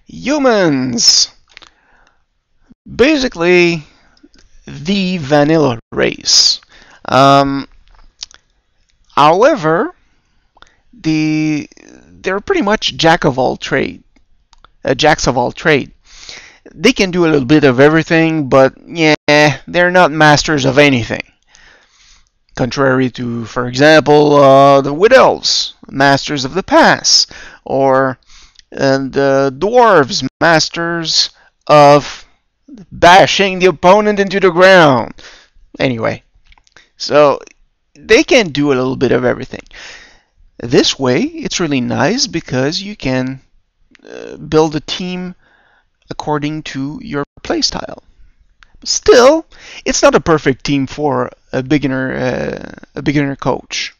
Humans! Basically, the vanilla race. Um, However, they're pretty much jacks of all trade. They can do a little bit of everything, but yeah, they're not masters of anything. Contrary to, for example, the Wood Elves, masters of the pass, or the Dwarves, masters of bashing the opponent into the ground. Anyway, so they can do a little bit of everything. This way, it's really nice because you can build a team according to your playstyle. Still, it's not a perfect team for a beginner coach,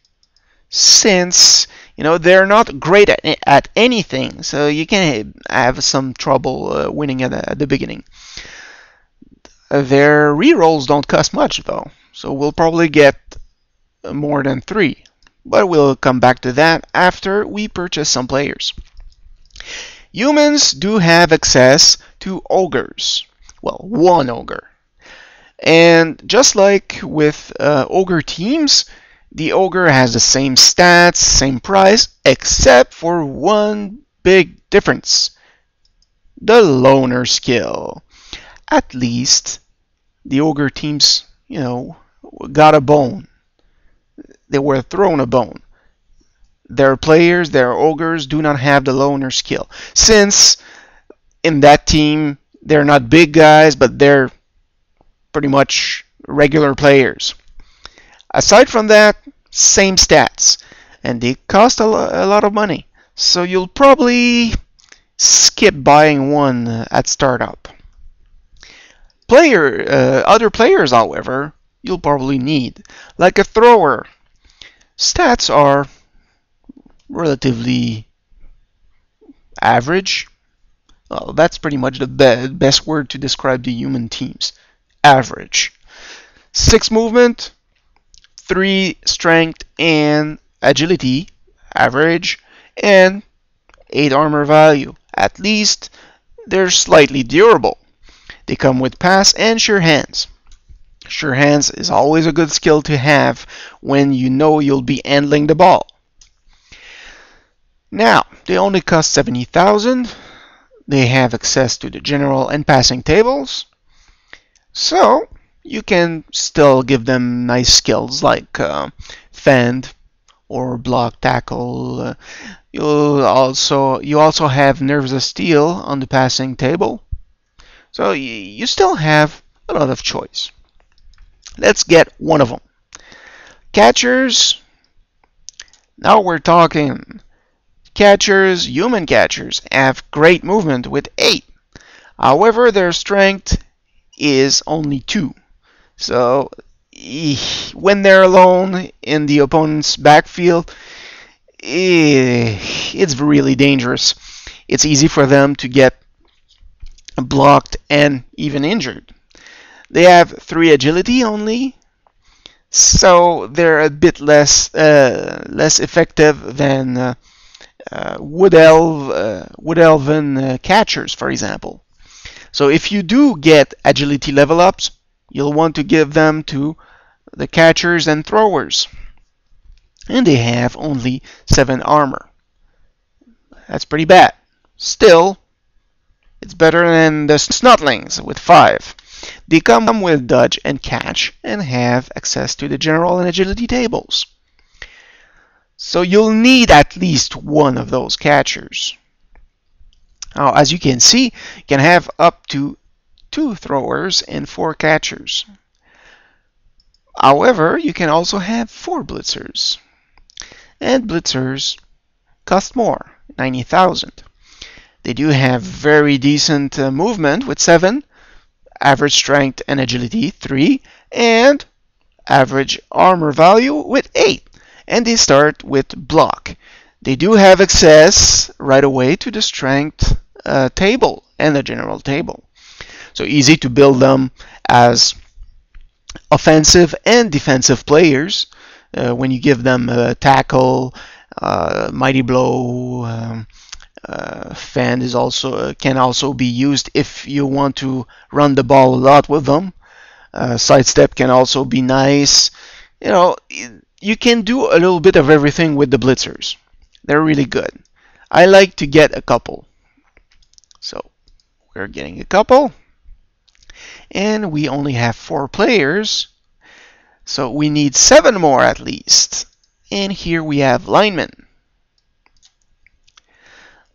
since they're not great at anything, so you can have some trouble winning at the beginning. Their rerolls don't cost much though, so we'll probably get more than 3, but we'll come back to that after we purchase some players. Humans do have access to ogres. Well, one ogre. And just like with ogre teams, the ogre has the same stats, same price, except for one big difference. The loner skill. At least the ogre teams, got a bone. They were thrown a bone. Their players, their ogres, do not have the loner skill. Since in that team, they're not big guys, but they're pretty much regular players. Aside from that, same stats. And they cost a lot of money. So you'll probably skip buying one at startup. Other players, however, you'll probably need. Like a thrower. Stats are relatively average. Well, that's pretty much the best word to describe the human teams. Average. 6 movement, 3 strength and agility, average, and 8 armor value. At least they're slightly durable. They come with pass and sure hands. Sure hands is always a good skill to have when you know you'll be handling the ball. Now, they only cost 70,000. They have access to the general and passing tables. So, you can still give them nice skills like fend or block tackle. You also have nerves of steel on the passing table. So you still have a lot of choice. Let's get one of them. Catchers. Now we're talking. Catchers, human catchers, have great movement with 8. However, their strength is only 2. So when they're alone in the opponent's backfield, it's really dangerous. It's easy for them to get blocked and even injured. They have 3 agility only, so they're a bit less effective than wood elven catchers, for example. So if you do get agility level ups, you'll want to give them to the catchers and throwers. And they have only 7 armor. That's pretty bad. Still, it's better than the snotlings with 5. They come with dodge and catch and have access to the general and agility tables. So you'll need at least one of those catchers. Now, as you can see, you can have up to 2 throwers and 4 catchers. However, you can also have 4 blitzers. And blitzers cost more, 90,000. They do have very decent movement with 7, average strength and agility 3, and average armor value with 8. And they start with block. They do have access right away to the strength table and the general table. So easy to build them as offensive and defensive players when you give them tackle, mighty blow, Fan is also can also be used if you want to run the ball a lot with them. Sidestep can also be nice. You know, you can do a little bit of everything with the Blitzers. They're really good. I like to get a couple. So we're getting a couple. And we only have 4 players. So we need 7 more at least. And here we have Lineman.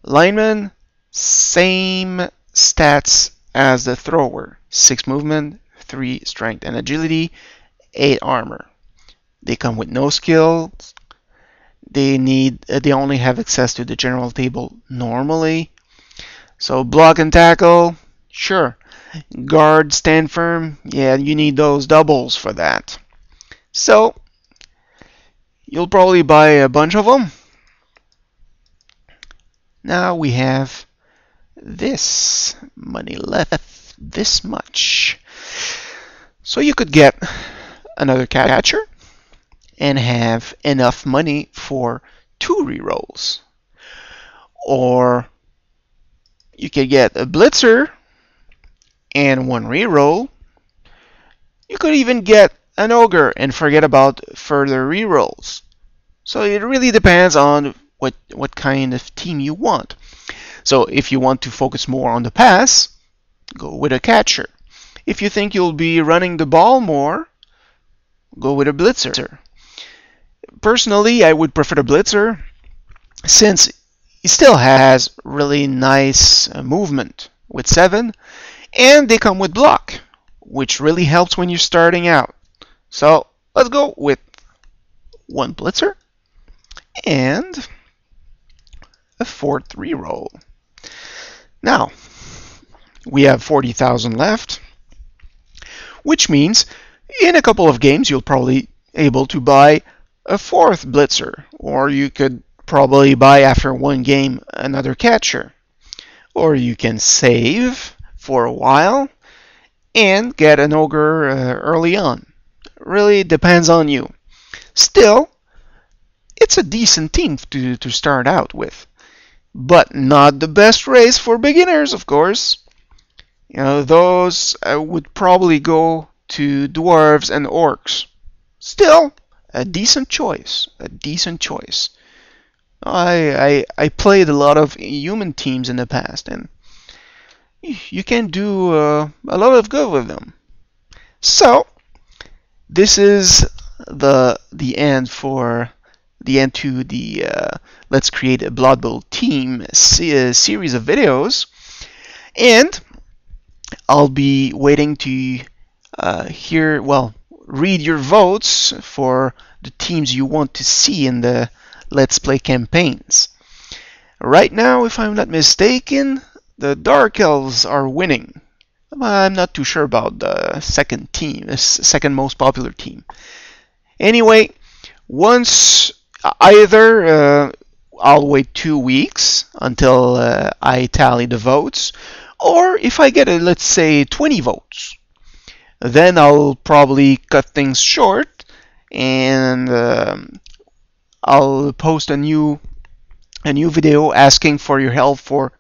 Lineman, same stats as the thrower. 6 movement, 3 strength and agility, 8 armor. They come with no skills. They only have access to the general table normally. So block and tackle, sure. Guard, stand firm, yeah, you need those doubles for that. So you'll probably buy a bunch of them. Now we have this money left, this much. So you could get another catcher and have enough money for 2 rerolls. Or you could get a blitzer and 1 reroll. You could even get an ogre and forget about further rerolls. So it really depends on what kind of team you want. So if you want to focus more on the pass, go with a catcher. If you think you'll be running the ball more, go with a blitzer. Personally, I would prefer the blitzer since he still has really nice movement with 7, and they come with block, which really helps when you're starting out. So let's go with 1 blitzer and a 4th reroll. Now, we have 40,000 left, which means in a couple of games you'll probably able to buy a 4th blitzer, or you could probably buy after 1 game another catcher, or you can save for a while and get an ogre early on. Really depends on you. Still, it's a decent team to start out with, but not the best race for beginners, of course. You know, those would probably go to dwarves and orcs. Still, a decent choice. A decent choice. I played a lot of human teams in the past, and you can do a lot of good with them. So this is the end to the Let's Create a Blood Bowl Team series of videos, and I'll be waiting to read your votes for the teams you want to see in the Let's Play campaigns. Right now, if I'm not mistaken, the Dark Elves are winning. I'm not too sure about the second most popular team. Anyway, once either I'll wait 2 weeks until I tally the votes, or if I get, let's say, 20 votes, then I'll probably cut things short and I'll post a new video asking for your help for